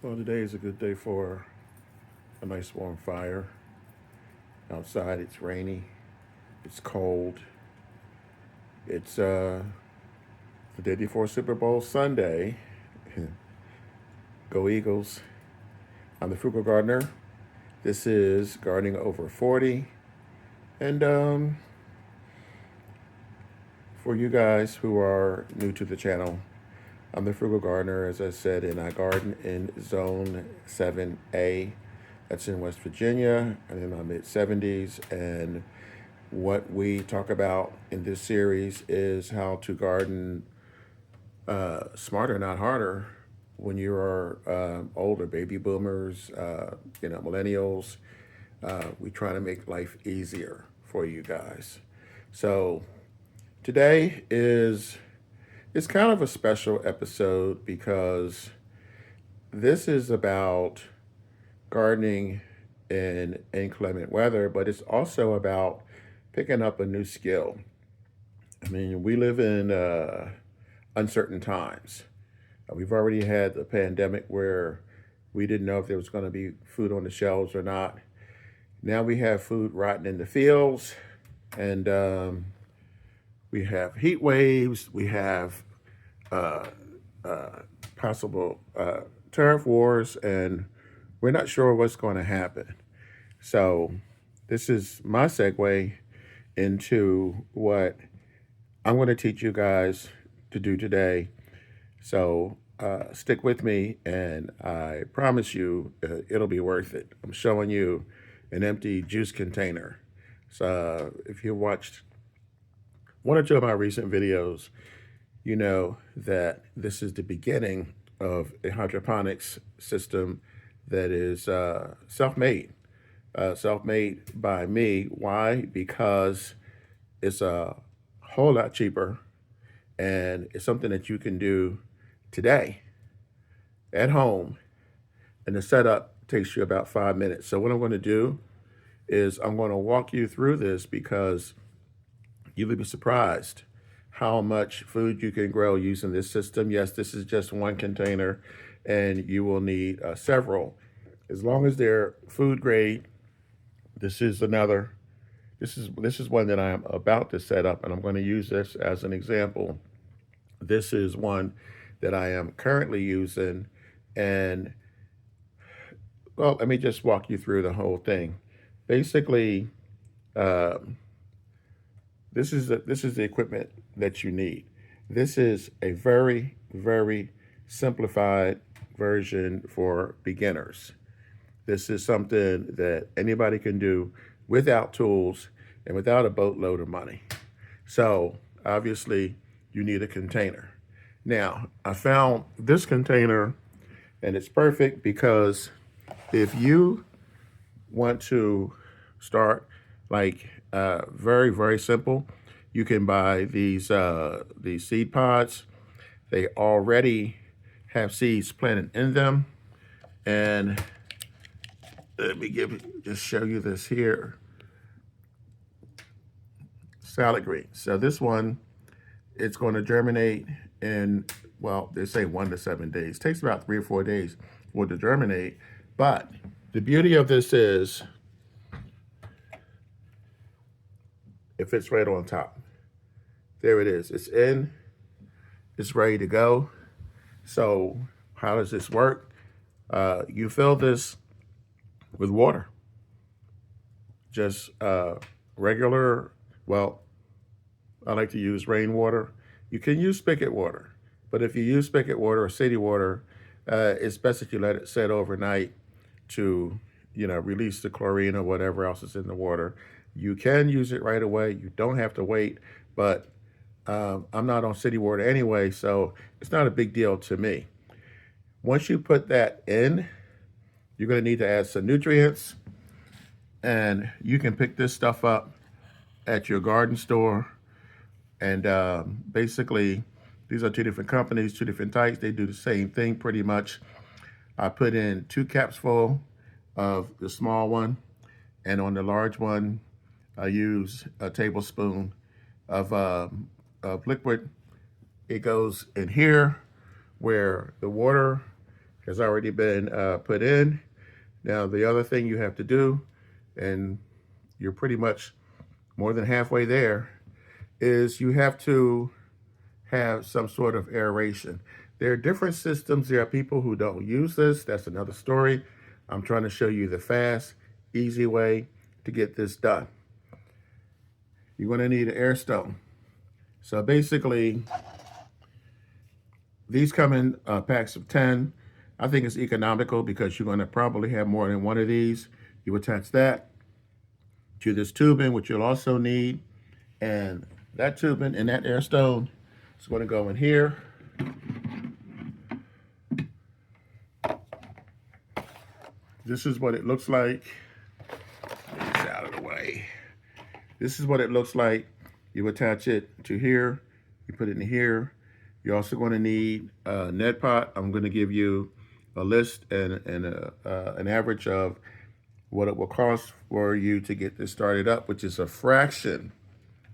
Well, today is a good day for a nice warm fire. Outside, it's rainy, it's cold. It's the day before Super Bowl Sunday. Go Eagles. I'm the Frugal Gardener. This is Gardening Over 40. And for you guys who are new to the channel, I'm the Frugal Gardener, as I said, and I garden in Zone 7A. That's in West Virginia. I'm in my mid 70s. And what we talk about in this series is how to garden smarter, not harder, when you are older, baby boomers, millennials. We try to make life easier for you guys. So today is it's kind of a special episode because this is about gardening in inclement weather, but it's also about picking up a new skill. I mean, we live in uncertain times. We've already had the pandemic where we didn't know if there was going to be food on the shelves or not. Now we have food rotting in the fields, and we have heat waves. We have uh, possible tariff wars, and we're not sure what's going to happen. So, this is my segue into what I'm going to teach you guys to do today. So, stick with me, and I promise you it'll be worth it. I'm showing you an empty juice container. So, if you watched one or two of my recent videos, you know that this is the beginning of a hydroponics system that is self-made. Self-made by me. Why? Because it's a whole lot cheaper and it's something that you can do today at home. And the setup takes you about 5 minutes. So what I'm going to do is I'm going to walk you through this because you will be surprised how much food you can grow using this system. Yes, this is just one container, and you will need several. As long as they're food grade, this is another. This is one that I am about to set up, and I'm going to use this as an example. This is one that I am currently using, and well, let me just walk you through the whole thing. Basically, um, this is the equipment that you need. This is a very simplified version for beginners. This is something that anybody can do without tools and without a boatload of money. So obviously you need a container. Now I found this container and it's perfect because if you want to start like very simple, you can buy these seed pods. They already have seeds planted in them, and let me just show you this here. Salad greens. So this one, it's going to germinate in, well, they say 1 to 7 days. It takes about 3 or 4 days for it to germinate. But the beauty of this is it fits right on top. There it is. It's in. It's ready to go. So how does this work? You fill this with water. Just regular, well, I like to use rainwater. You can use spigot water, but if you use spigot water or city water, it's best that you let it set overnight to, release the chlorine or whatever else is in the water. You can use it right away. You don't have to wait, but I'm not on city water anyway, so it's not a big deal to me. Once you put that in, you're going to need to add some nutrients, and you can pick this stuff up at your garden store. And basically, these are two different companies, two different types. They do the same thing pretty much. I put in 2 caps full of the small one, and on the large one, I use a tablespoon of liquid. It goes in here where the water has already been put in. Now, the other thing you have to do, and you're pretty much more than halfway there, is you have to have some sort of aeration. There are different systems. There are people who don't use this. That's another story. I'm trying to show you the fast, easy way to get this done. You're going to need an air stone. So basically, these come in packs of 10. I think it's economical because you're going to probably have more than one of these. You attach that to this tubing, which you'll also need. And that tubing and that air stone is going to go in here. This is what it looks like. Get this out of the way. This is what it looks like. You attach it to here. You put it in here. You're also going to need a net pot. I'm going to give you a list and an average of what it will cost for you to get this started up, which is a fraction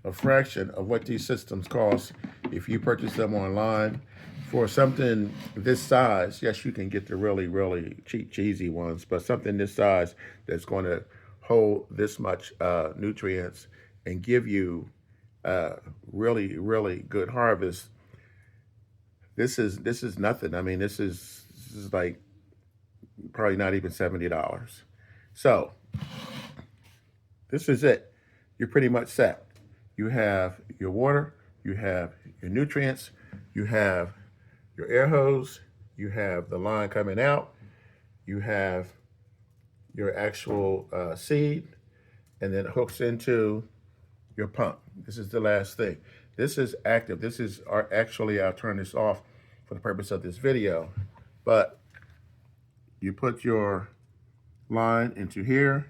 of what these systems cost if you purchase them online. For something this size, yes, you can get the really, really cheap, cheesy ones, but something this size that's going to hold this much nutrients and give you really, really good harvest. This is nothing. I mean, this is like probably not even $70. So this is it. You're pretty much set. You have your water, you have your nutrients, you have your air hose, you have the line coming out, you have your actual seed, and then it hooks into your pump. This is the last thing. This is active. This is actually, I'll turn this off for the purpose of this video, but you put your line into here.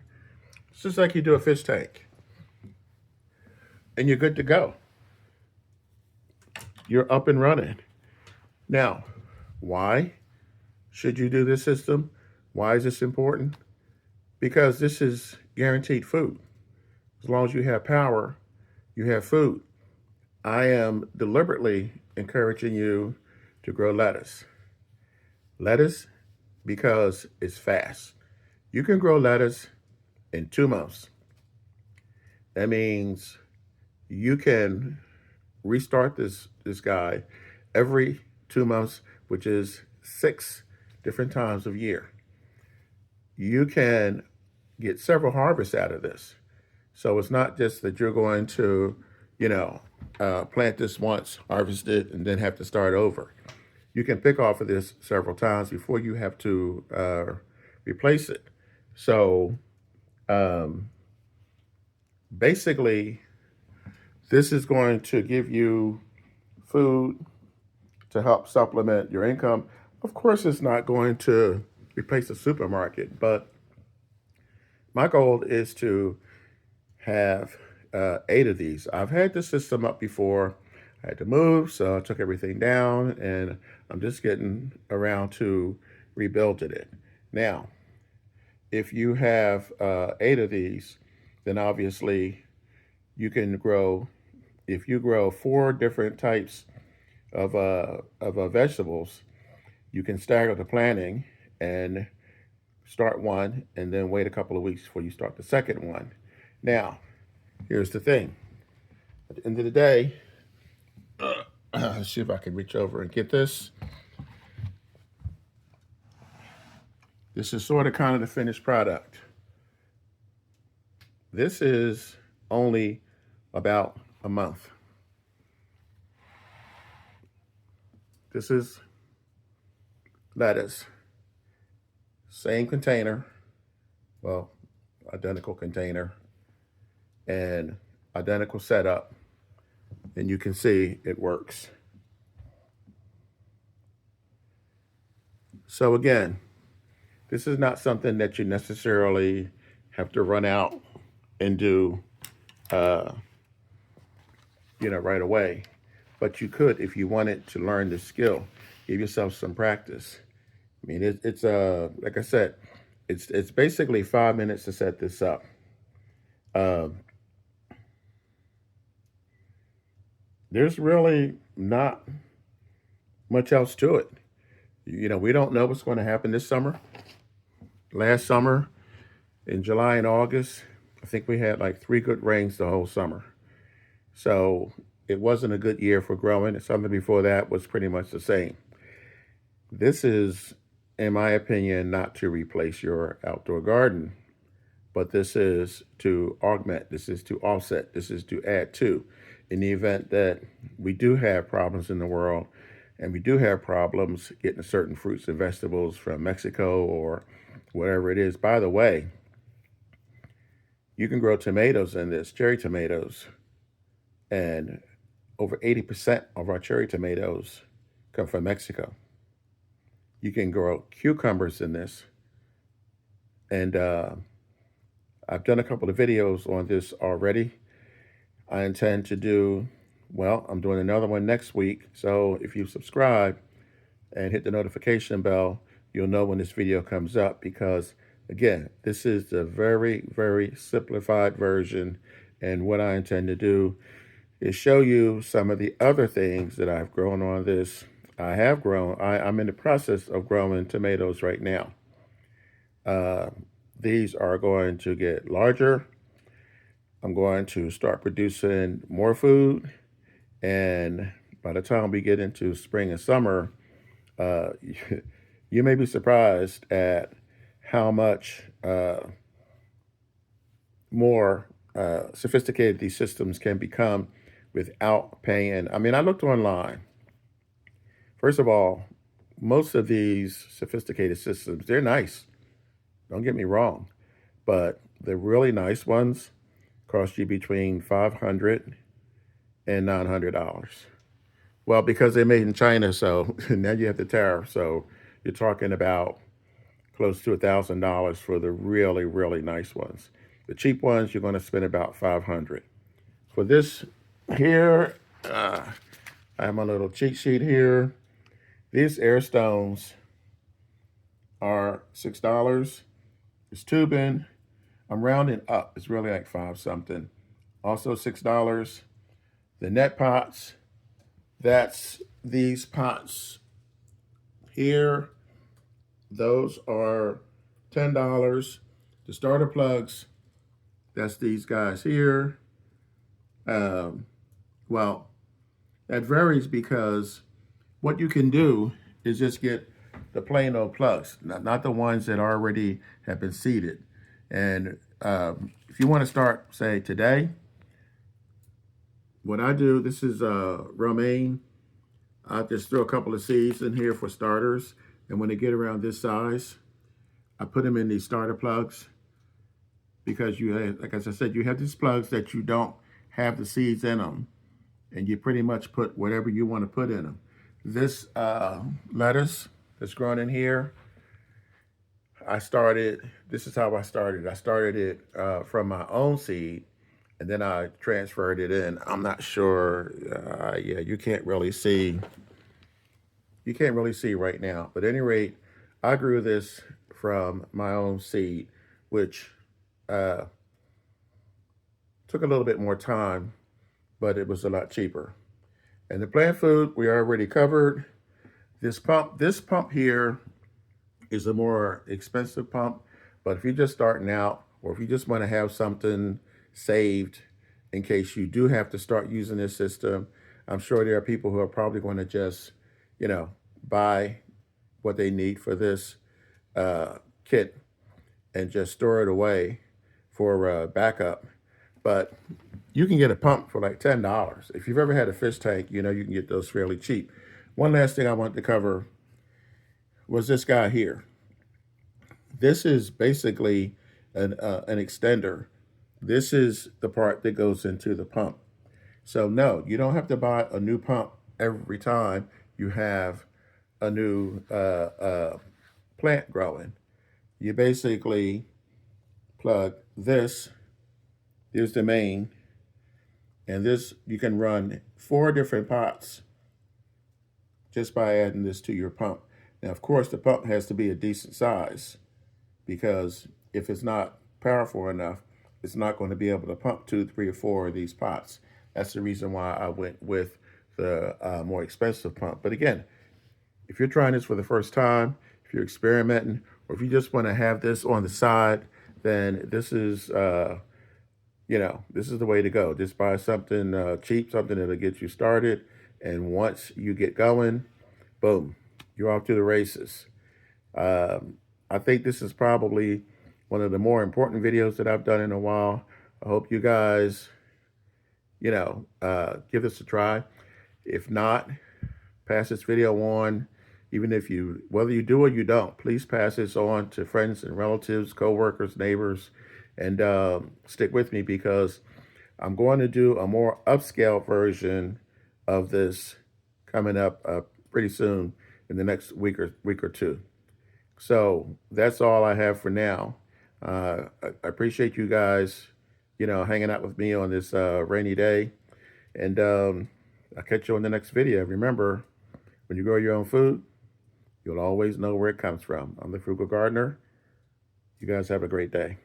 It's just like you do a fish tank, and you're good to go. You're up and running. Now, why should you do this system? Why is this important? Because this is guaranteed food. As long as you have power, you have food. I am deliberately encouraging you to grow lettuce. Lettuce, because it's fast. You can grow lettuce in 2 months. That means you can restart this guy every 2 months, which is 6 different times of year. You can get several harvests out of this. So it's not just that you're going to, plant this once, harvest it, and then have to start over. You can pick off of this several times before you have to replace it. So basically, this is going to give you food to help supplement your income. Of course, it's not going to replace the supermarket, but my goal is to have 8 of these. I've had the system up before. I had to move, so I took everything down, and I'm just getting around to rebuilding it. Now, if you have 8 of these, then obviously you can grow. If you grow 4 different types of vegetables, you can stagger the planting and start one and then wait a couple of weeks before you start the second one. Now, here's the thing. At the end of the day, let's see if I can reach over and get this. This is sort of kind of the finished product. This is only about a month. This is lettuce. Same container, well, identical container, and identical setup. And you can see it works. So again, this is not something that you necessarily have to run out and do, right away. But you could, if you wanted to learn the skill, give yourself some practice. I mean, it's like I said, it's basically 5 minutes to set this up. There's really not much else to it. We don't know what's going to happen this summer. Last summer, in July and August, I think we had like 3 good rains the whole summer. So it wasn't a good year for growing. Something before that was pretty much the same. This is, in my opinion, not to replace your outdoor garden, but this is to augment, this is to offset, this is to add to. In the event that we do have problems in the world and we do have problems getting certain fruits and vegetables from Mexico or whatever it is. By the way, you can grow tomatoes in this, cherry tomatoes, and over 80% of our cherry tomatoes come from Mexico. You can grow cucumbers in this, and I've done a couple of videos on this already. I intend to do, well, I'm doing another one next week. So if you subscribe and hit the notification bell, you'll know when this video comes up because, again, this is the very, very simplified version. And what I intend to do is show you some of the other things that I've grown on this. I'm in the process of growing tomatoes right now. These are going to get larger. I'm going to start producing more food. And by the time we get into spring and summer, you may be surprised at how much more sophisticated these systems can become without paying. I mean, I looked online. First of all, most of these sophisticated systems, they're nice. Don't get me wrong. But the really nice ones cost you between $500 and $900. Well, because they're made in China, so now you have the tariff. So you're talking about close to $1,000 for the really, really nice ones. The cheap ones, you're going to spend about $500. For this here, I have my little cheat sheet here. These air stones are $6. It's tubing. I'm rounding up. It's really like 5 something. Also $6. The net pots, that's these pots here. Those are $10. The starter plugs, that's these guys here. Well, that varies because what you can do is just get the plain old plugs, not the ones that already have been seeded. And if you want to start, say, today, what I do, this is romaine. I just throw a couple of seeds in here for starters. And when they get around this size, I put them in these starter plugs because like as I said, you have these plugs that you don't have the seeds in them. And you pretty much put whatever you want to put in them. This lettuce that's grown in here, this is how I started. I started it from my own seed, and then I transferred it in. I'm not sure, yeah, you can't really see right now. But at any rate, I grew this from my own seed, which took a little bit more time, but it was a lot cheaper. And the plant food, we already covered. This pump here is a more expensive pump, but if you're just starting out, or if you just want to have something saved in case you do have to start using this system, I'm sure there are people who are probably going to just, buy what they need for this kit and just store it away for backup. But you can get a pump for like $10. If you've ever had a fish tank, you can get those fairly cheap. One last thing I wanted to cover was this guy here. This is basically an extender. This is the part that goes into the pump. So no, you don't have to buy a new pump every time you have a new plant growing. You basically plug this. Here's the main. And this, you can run 4 different pots just by adding this to your pump. Now, of course, the pump has to be a decent size because if it's not powerful enough, it's not going to be able to pump 2, 3, or 4 of these pots. That's the reason why I went with the more expensive pump. But again, if you're trying this for the first time, if you're experimenting, or if you just want to have this on the side, then this is, this is the way to go. Just buy something cheap, something that'll get you started. And once you get going, boom, you're off to the races. I think this is probably one of the more important videos that I've done in a while. I hope you guys, give this a try. If not, pass this video on. Even if whether you do or you don't, please pass this on to friends and relatives, coworkers, neighbors, and stick with me because I'm going to do a more upscale version of this coming up pretty soon in the next week or two. So that's all I have for now. I appreciate you guys, hanging out with me on this rainy day. And I'll catch you on the next video. Remember, when you grow your own food, you'll always know where it comes from. I'm the Frugal Gardener. You guys have a great day.